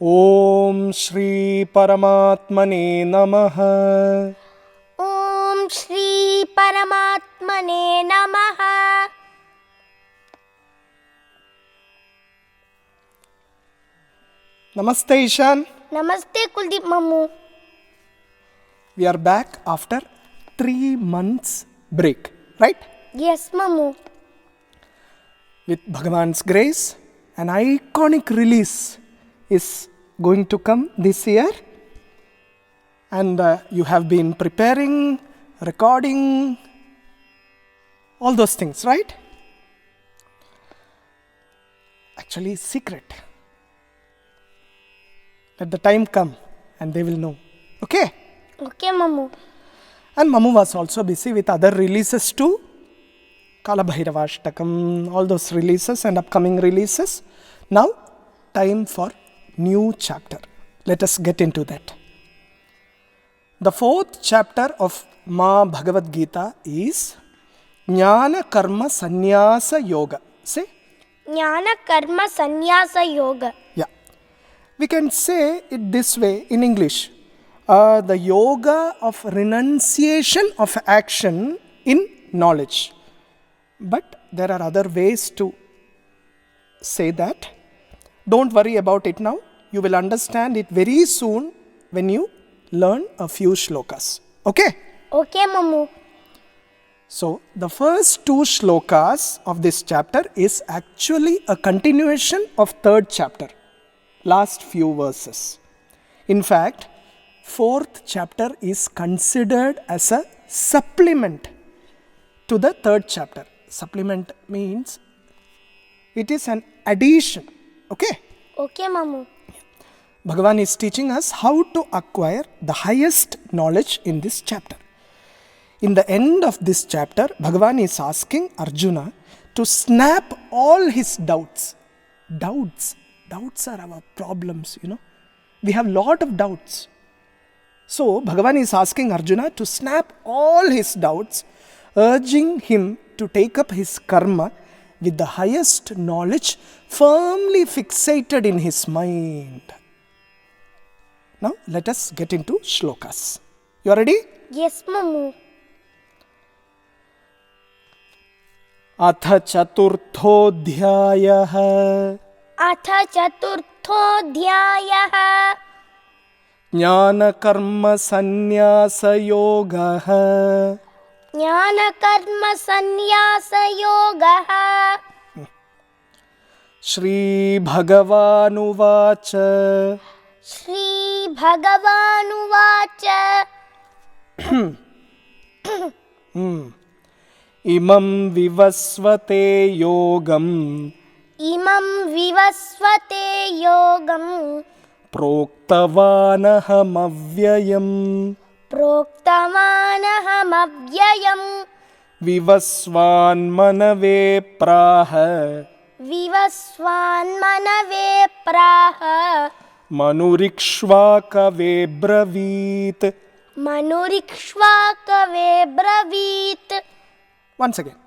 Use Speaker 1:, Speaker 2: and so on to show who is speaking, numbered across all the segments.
Speaker 1: Om Shri Paramatmane Namaha.
Speaker 2: Om Shri Paramatmane Namaha.
Speaker 1: Namaste Ishaan.
Speaker 2: Namaste Kuldeep Mammu.
Speaker 1: We are back after 3 months break, right?
Speaker 2: Yes, Mammu.
Speaker 1: With Bhagavan's grace, an iconic release is going to come this year. And you have been preparing, recording, all those things, right? Actually, secret. Let the time come and they will know. Okay?
Speaker 2: Okay, Mammu.
Speaker 1: And Mamu was also busy with other releases too. Kala Bhairavashtakam, all those releases and upcoming releases. Now, time for new chapter. Let us get into that. The 4th chapter of Bhagavad-Gītā is Jnana Karma Sannyasa Yoga. Say?
Speaker 2: Jnana Karma Sannyasa Yoga.
Speaker 1: Yeah. We can say it this way in English. The yoga of renunciation of action in knowledge. But there are other ways to say that. Don't worry about it now. You will understand it very soon when you learn a few shlokas. Okay?
Speaker 2: Okay, Mammu.
Speaker 1: So, the first 2 shlokas of this chapter is actually a continuation of 3rd chapter. Last few verses. In fact, 4th chapter is considered as a supplement to the 3rd chapter. Supplement means it is an addition. Okay?
Speaker 2: Okay, Mammu.
Speaker 1: Bhagavan is teaching us how to acquire the highest knowledge in this chapter. In the end of this chapter, Bhagavan is asking Arjuna to snap all his doubts. Doubts are our problems, We have lot of doubts. So, Bhagavan is asking Arjuna to snap all his doubts, urging him to take up his karma with the highest knowledge firmly fixated in his mind. Now, let us get into shlokas. You are ready?
Speaker 2: Yes, Mammu.
Speaker 1: Atha chaturthodhyayah
Speaker 2: Atha Chaturthodhyayah
Speaker 1: Jnana Karma Sannyasa Yogah
Speaker 2: Jnana Karma Sannyasa Yoga.
Speaker 1: Shri Bhagavan Uvacha
Speaker 2: Shri Bhagavan Uvacha
Speaker 1: Imam Vivasvate Yogam
Speaker 2: Imam Vivasvate Yogam
Speaker 1: Proktavanaham Avyayam
Speaker 2: Proktavanaham Avyayam
Speaker 1: Vivasvan Manave Praha
Speaker 2: Vivasvan Manave Praha
Speaker 1: Manurikshvakave Bravit.
Speaker 2: Manurikshvakave Bravit.
Speaker 1: Once again.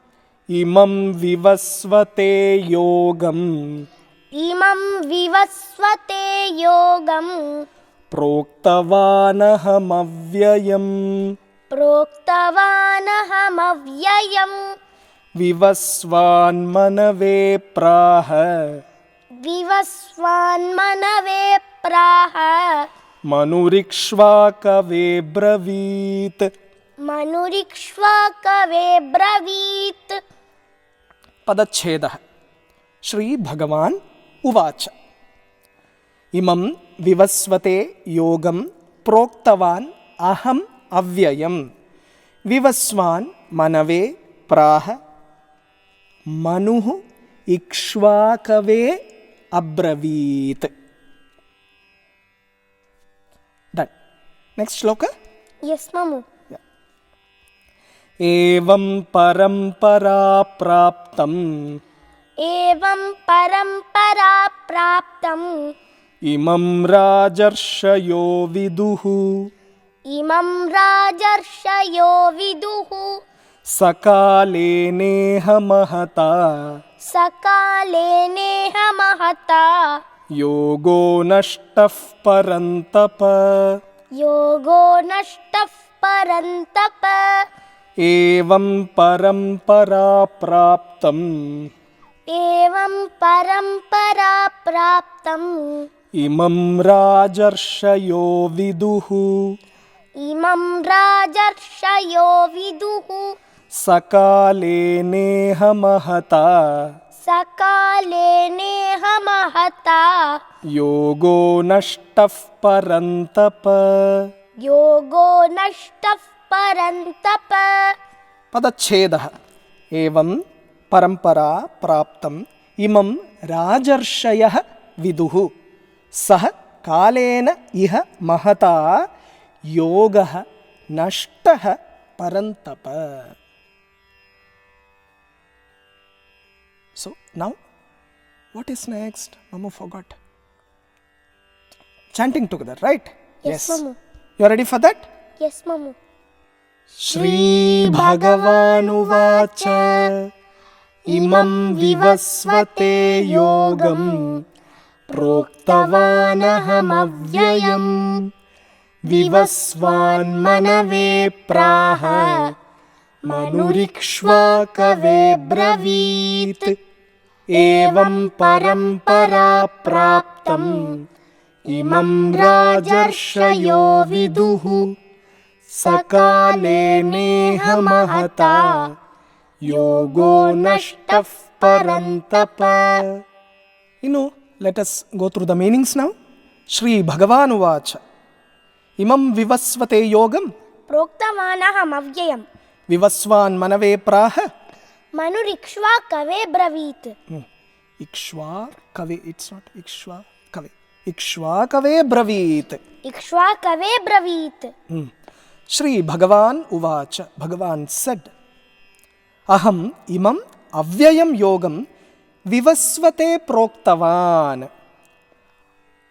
Speaker 1: Imam Vivasvate Yogam
Speaker 2: Imam Vivasvate Yogam
Speaker 1: Proktavanaham Avyayam
Speaker 2: Proktavanaham Avyayam
Speaker 1: Vivasvan Manave Praha
Speaker 2: Vivasvan Manave Praha
Speaker 1: Manurikshvakave Bravit.
Speaker 2: Manurikshvakave Bravit.
Speaker 1: Padachhedah. Shri Bhagavan Uvacha Imam Vivasvate Yogam Proktavan Aham Avyayam Vivasvan Manave Praha Manuhu Ikshvakave Abravit. Done. Next shloka.
Speaker 2: Yes, Mammu.
Speaker 1: Evam parampara praptam
Speaker 2: Evam parampara praptam
Speaker 1: Imam rajarshayo viduhu
Speaker 2: Imam rajarshayo viduhu
Speaker 1: Sakale neha mahata
Speaker 2: Sakale neha mahata
Speaker 1: योगो नष्टः परन्तप
Speaker 2: योगो नष्टः परन्तप
Speaker 1: एवं परम्परा प्राप्तम्
Speaker 2: एवं परम्परा प्राप्तम्
Speaker 1: इमं राजर्षयो विदुः
Speaker 2: इमं राजर्षयो विदुः
Speaker 1: सकाले नेह महता
Speaker 2: सकाले नेह महता
Speaker 1: योगो नष्टः परन्तप
Speaker 2: योगो नष्टः परन्तप
Speaker 1: पदच्छेदः एवं परम्परा प्राप्तम् इमं राजर्षयः विदुः सः कालेन इह महता योगः नष्टः परन्तप. So now what is next? Mamu forgot. Chanting together, right?
Speaker 2: Yes, Mamu.
Speaker 1: You are ready for that?
Speaker 2: Yes, Mamu.
Speaker 1: Shri Bhagavan-uvaच इमं विवस्वते योगं प्रोक्तवानहमव्ययम् विवस्वान्मनवे प्राह मनुरिक्ष्वाकवे ब्रवीत् एवं परम्परा प्राप्तम् इमं राजर्षयो विदुः सकाले नेह महता योगो नष्टः परन्तप. Let us go through the meanings now. Shri Bhagavan-uvacha imam vivasvate yogam
Speaker 2: प्रोक्तवानहम् अव्ययम्
Speaker 1: vivasvan manave praha
Speaker 2: मनुरिक्ष्वा कवे ब्रवीत्
Speaker 1: ikshva kave, it's not ikshva kave, ikshva kave braveet.
Speaker 2: इक्ष्वा कवे ब्रवीत्
Speaker 1: Shri Bhagavan-uvacha, Bhagavan said, aham imam avyayam yogam vivasvate proktavan.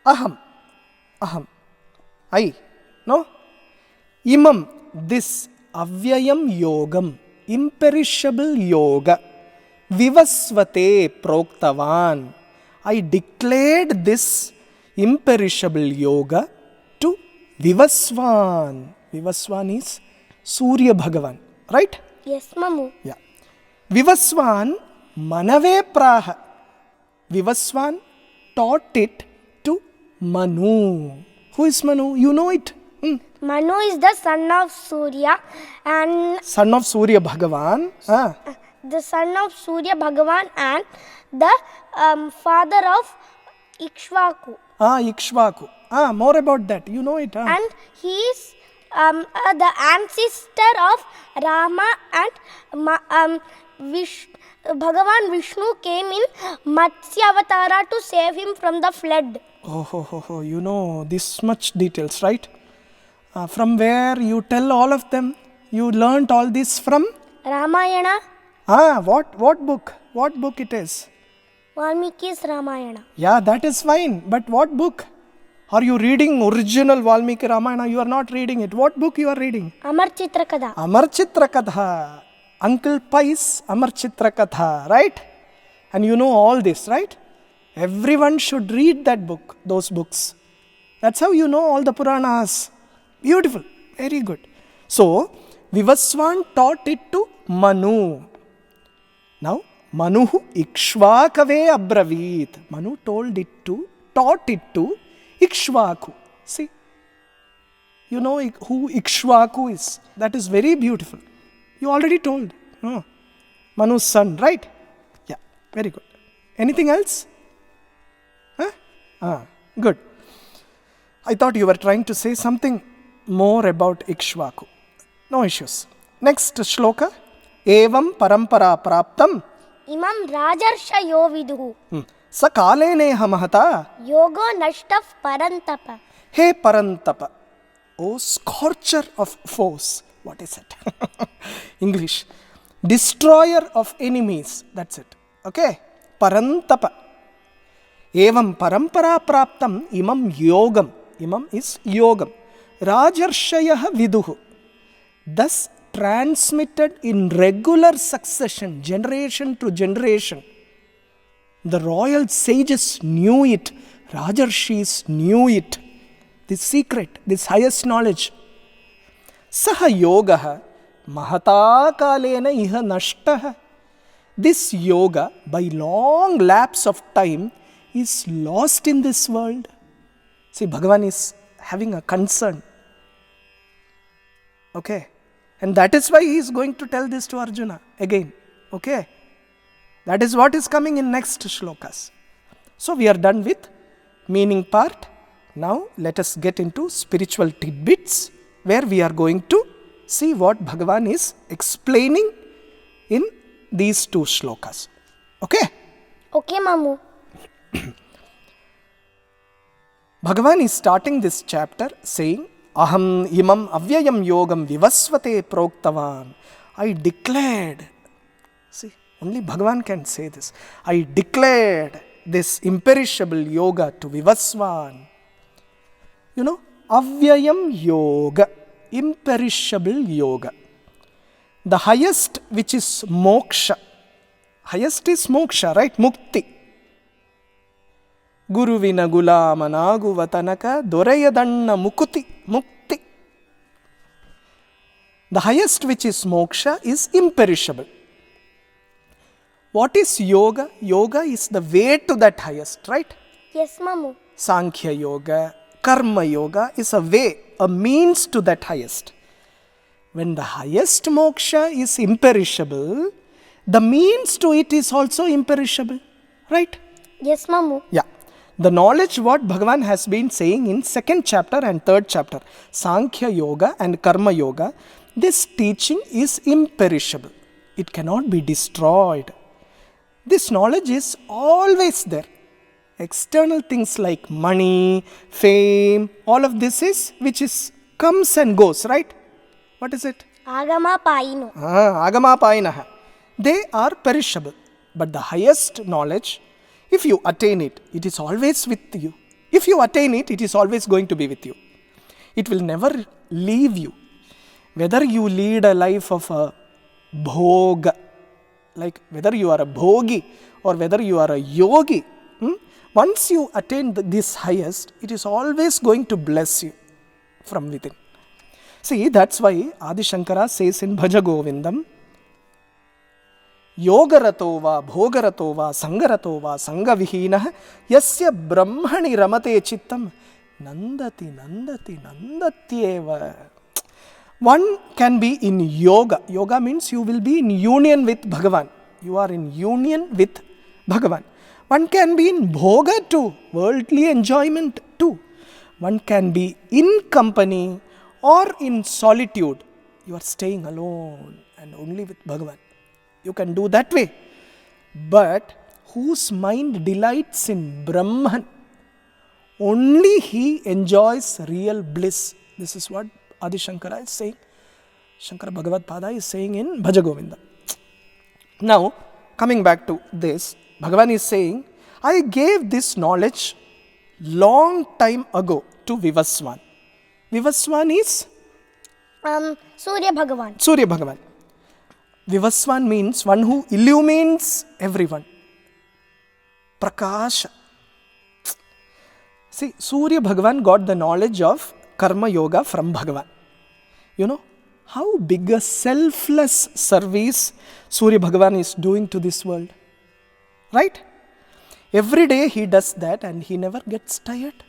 Speaker 1: Aham, I, no? Imam, this avyayam yogam, imperishable yoga, vivasvate proktavan. I declared this imperishable yoga to Vivasvan. Vivasvan is Surya Bhagavan, right?
Speaker 2: Yes, Mamu.
Speaker 1: Yeah. Vivasvan manave praha. Vivasvan taught it to Manu. Who is Manu? You know it.
Speaker 2: Manu is the son of Surya and
Speaker 1: Son of Surya Bhagavan.
Speaker 2: the son of Surya Bhagavan and the father of Ikshvaku.
Speaker 1: Ikshvaku. More about that. You know it.
Speaker 2: And he is the ancestor of Rama and Bhagavan Vishnu came in Matsya Avatara to save him from the flood.
Speaker 1: Oh, you know this much details, right? From where you tell all of them? You learnt all this from?
Speaker 2: Ramayana.
Speaker 1: What book? What book it is?
Speaker 2: Valmiki's Ramayana.
Speaker 1: Yeah, that is fine. But what book? Are you reading original Valmiki Ramayana? You are not reading it. What book you are reading?
Speaker 2: Amar Chitrakatha.
Speaker 1: Amar Chitrakatha. Uncle Pai's Amar Chitrakatha, right? And you know all this, right? Everyone should read that book, those books. That's how you know all the Puranas. Beautiful. Very good. So, Vivasvan taught it to Manu. Now, Manuhu Ikshvakave abravit. Manu taught it to Ikshvaku. See, you know who Ikshvaku is. That is very beautiful. You already told. Manu's son, right? Yeah, very good. Anything else? Good. I thought you were trying to say something more about Ikshvaku. No issues. Next shloka. Evam parampara praptam.
Speaker 2: Imam rajarshayo viduhu.
Speaker 1: Sakale neha mahata.
Speaker 2: Yogo nashtaf parantapa.
Speaker 1: Hey Parantapa, O scorcher of foes. What is it? English. Destroyer of enemies. That's it. Okay. Parantapa. Evam parampara praptam imam yogam. Imam is yogam. Rajarshayah viduhu. Thus transmitted in regular succession, generation to generation. The royal sages knew it. Rajarshis knew it. This secret, this highest knowledge. Saha yogaha mahata kalena iha nashtaha. This yoga, by long lapse of time, is lost in this world. See, Bhagavan is having a concern. Okay. And that is why he is going to tell this to Arjuna again. Okay. That is what is coming in next shlokas. So we are done with meaning part. Now let us get into spiritual tidbits, where we are going to see what Bhagavan is explaining in these two shlokas. Okay?
Speaker 2: Okay, Mamu.
Speaker 1: Bhagavan is starting this chapter saying, Aham imam avyayam yogam vivasvate proktavan. I declared. See, only Bhagavan can say this. I declared this imperishable yoga to Vivasvan. You know, avyayam yoga, imperishable yoga. The highest, which is moksha. Highest is moksha, right? Mukti. Guruvina gulama nagu vatanaka dorayadanna mukuti mukti. The highest, which is moksha, is imperishable. What is yoga? Yoga is the way to that highest, right?
Speaker 2: Yes, Mamu.
Speaker 1: Sankhya yoga, karma yoga is a way, a means to that highest. When the highest moksha is imperishable, the means to it is also imperishable, right?
Speaker 2: Yes, Mamu.
Speaker 1: Yeah. The knowledge what Bhagavan has been saying in 2nd chapter and 3rd chapter, Sankhya yoga and karma yoga, this teaching is imperishable. It cannot be destroyed. This knowledge is always there. External things like money, fame, all of this is, which is comes and goes, right? What is it?
Speaker 2: Agama paino.
Speaker 1: Agama painaha. They are perishable. But the highest knowledge, if you attain it, it is always with you. If you attain it, it is always going to be with you. It will never leave you. Whether you lead a life of a bhoga, like whether you are a bhogi or whether you are a yogi, once you attain this highest, it is always going to bless you from within. See, that's why Adi Shankara says in Bhaja Govindam, Yogarato va, bhogarato va, sangarato va, sangavihinaha, yasya brahmani ramate chittam, nandati, nandati, nandatyeva. One can be in yoga. Yoga means you will be in union with Bhagavan. You are in union with Bhagavan. One can be in bhoga too, worldly enjoyment too. One can be in company or in solitude. You are staying alone and only with Bhagavan. You can do that way. But whose mind delights in Brahman, only he enjoys real bliss. This is what Adi Shankara is saying. Shankara Bhagavad Pada is saying in Bhaja Govinda. Now, coming back to this, Bhagavan is saying, I gave this knowledge long time ago to Vivaswan. Vivaswan is?
Speaker 2: Surya Bhagavan.
Speaker 1: Surya Bhagavan. Vivaswan means one who illumines everyone. Prakasha. See, Surya Bhagavan got the knowledge of Karma Yoga from Bhagavan. You know, how big a selfless service Surya Bhagavan is doing to this world. Right? Every day he does that and he never gets tired.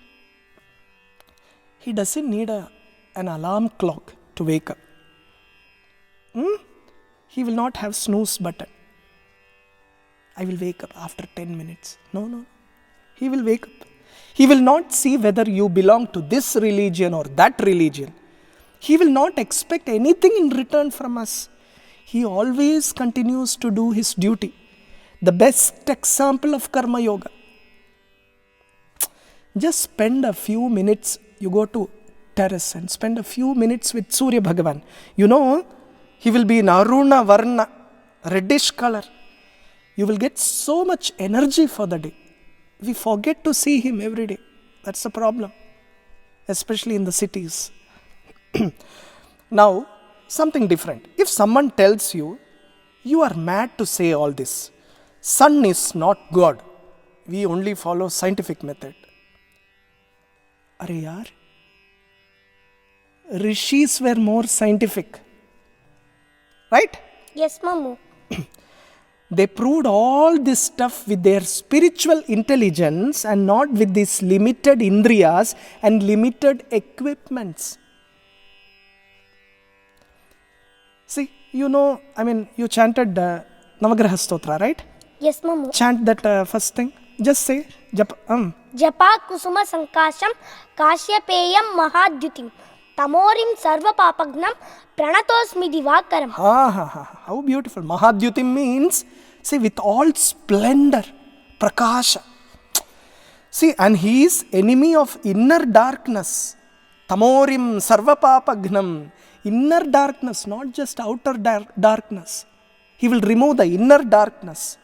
Speaker 1: He doesn't need an alarm clock to wake up. He will not have snooze button. I will wake up after 10 minutes. No. He will wake up. He will not see whether you belong to this religion or that religion. He will not expect anything in return from us. He always continues to do his duty. The best example of Karma Yoga. Just spend a few minutes, you go to terrace and spend a few minutes with Surya Bhagavan. You know, he will be in Aruna Varna, reddish color. You will get so much energy for the day. We forget to see him every day. That's the problem, especially in the cities. Now, something different. If someone tells you, you are mad to say all this. Sun is not God. We only follow scientific method. Are yaar, rishis were more scientific. Right?
Speaker 2: Yes, Mamu.
Speaker 1: They proved all this stuff with their spiritual intelligence and not with these limited indriyas and limited equipments. See, you chanted Navagraha Stotra, right?
Speaker 2: Yes, Mamu.
Speaker 1: Chant that first thing. Just say,
Speaker 2: Japa kusuma sankasham kashyapeyam mahadyutim tamorim sarva papagnam pranatosmi divakaram.
Speaker 1: How beautiful. Mahadyutim means, see, with all splendor, prakasha. See, and he is enemy of inner darkness. Tamorim sarva papagnam. Inner darkness, not just outer darkness. He will remove the inner darkness.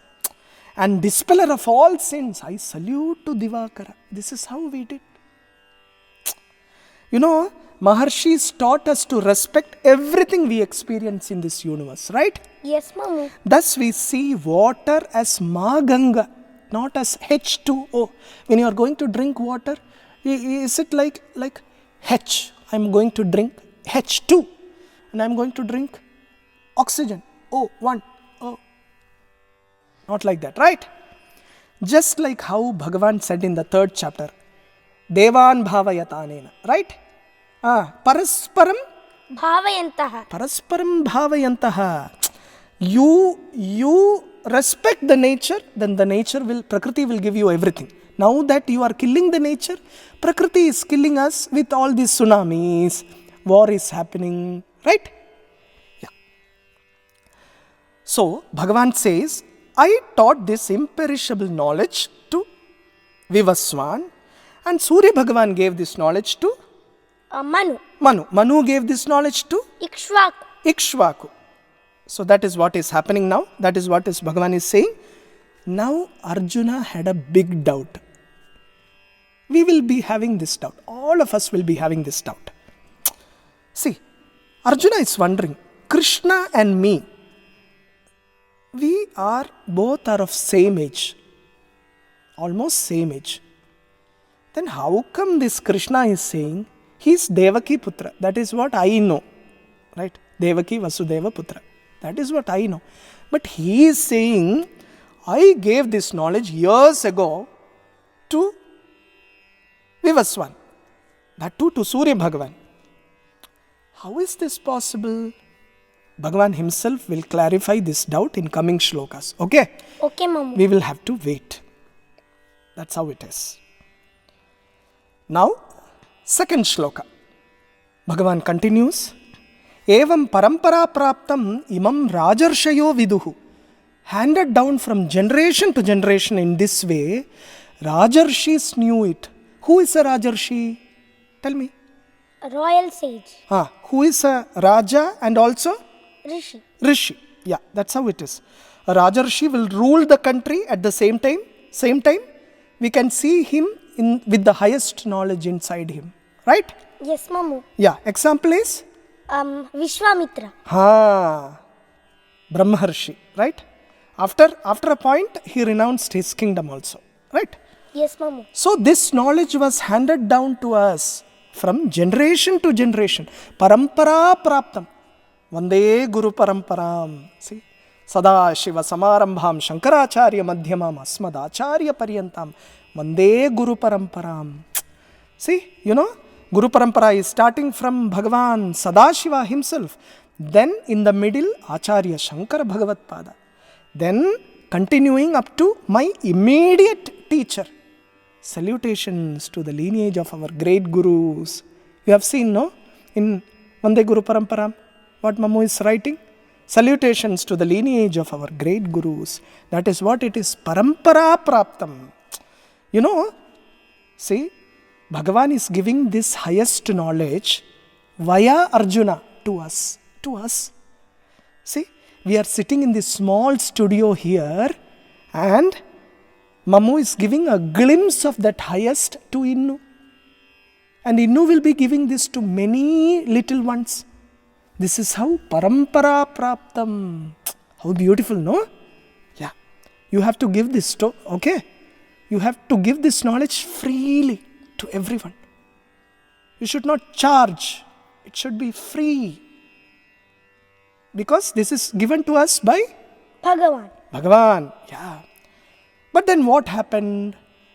Speaker 1: And dispeller of all sins. I salute to Divakara. This is how we did. Maharshis taught us to respect everything we experience in this universe, right?
Speaker 2: Yes, Mamu.
Speaker 1: Thus we see water as Maganga, not as H2O. When you are going to drink water, is it like H? I am going to drink H2 and I am going to drink oxygen, O1. Not like that, right? Just like how Bhagavan said in the 3rd chapter, Devan bhavayatanena, right? Parasparam bhavayantaha. You respect the nature, then the nature Prakriti will give you everything. Now that you are killing the nature, Prakriti is killing us with all these tsunamis, war is happening, right? Yeah. So, Bhagavan says, I taught this imperishable knowledge to Vivaswan, and Surya Bhagavan gave this knowledge to
Speaker 2: Manu.
Speaker 1: Manu gave this knowledge to Ikshvaku. So that is what is happening now. That is what Bhagavan is saying. Now Arjuna had a big doubt. We will be having this doubt. All of us will be having this doubt. See, Arjuna is wondering, Krishna and me, we are both of same age. Almost same age. Then how come this Krishna is saying, he is Devaki Putra? That is what I know. Right? Devaki Vasudeva Putra. That is what I know. But he is saying, I gave this knowledge years ago to Vivaswan. That too to Surya Bhagavan. How is this possible? Bhagavan himself will clarify this doubt in coming shlokas. Okay?
Speaker 2: Okay, Mamu.
Speaker 1: We will have to wait. That's how it is. Now, second shloka. Bhagavan continues. Evam parampara praptam imam rajarshayo viduhu. Handed down from generation to generation in this way, Rajarshis knew it. Who is a Rajarshi? Tell me.
Speaker 2: A royal sage.
Speaker 1: Who is a Raja and also?
Speaker 2: Rishi.
Speaker 1: Yeah, that's how it is. A Rajarshi will rule the country at the same time. We can see him with the highest knowledge inside him. Right?
Speaker 2: Yes, Mamu.
Speaker 1: Yeah, example is?
Speaker 2: Vishwamitra.
Speaker 1: Brahmarshi, right? After a point, he renounced his kingdom also. Right?
Speaker 2: Yes, Mamu.
Speaker 1: So this knowledge was handed down to us from generation to generation. Parampara praptam. Vande Guru Paramparam. See? Sada Shiva Samarambham Shankaracharya Madhyamam Asmadacharya Paryantam. Vande Guru Paramparam. See, Guru Parampara is starting from Bhagavan Sadashiva himself. Then in the middle, Acharya Shankara Bhagavad Pada. Then continuing up to my immediate teacher. Salutations to the lineage of our great gurus. You have seen, no? In Vande Guru Paramparam, what Mamu is writing? Salutations to the lineage of our great gurus. That is what it is. Parampara praptam. See, Bhagavan is giving this highest knowledge via Arjuna to us. See, we are sitting in this small studio here and Mamu is giving a glimpse of that highest to Innu. And Innu will be giving this to many little ones. This is how parampara praptam. How beautiful, no? Yeah. You have to give this, okay? You have to give this knowledge freely to everyone. You should not charge. It should be free. Because this is given to us by
Speaker 2: Bhagavan.
Speaker 1: Bhagavan. Yeah. But then what happened?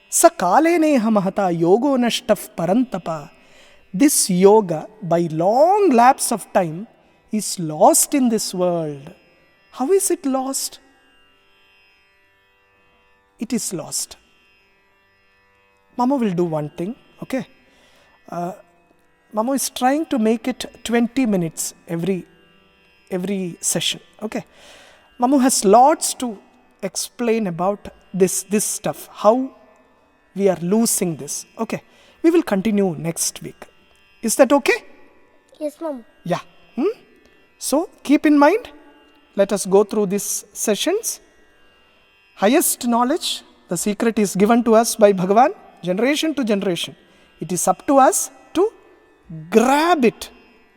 Speaker 1: Sakale neha mahata yogo nashtaf parantapa. This yoga, by long lapse of time, is lost in this world. How is it lost? It is lost. Mama will do one thing, okay? Mama is trying to make it 20 minutes every session, okay? Mama has lots to explain about this stuff, how we are losing this, okay? We will continue next week. Is that okay?
Speaker 2: Yes, Mom.
Speaker 1: Yeah. So, keep in mind, let us go through these sessions. Highest knowledge, the secret is given to us by Bhagavan, generation to generation. It is up to us to grab it,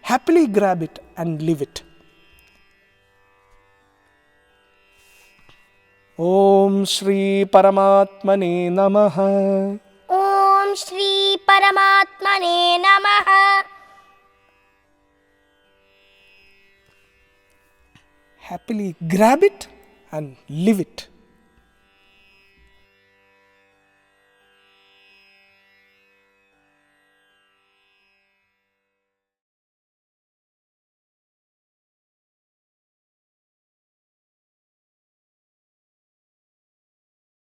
Speaker 1: happily grab it and live it. Om Shri Paramatmane Namaha.
Speaker 2: Om Shri Paramatmane Namaha.
Speaker 1: Happily grab it and live it.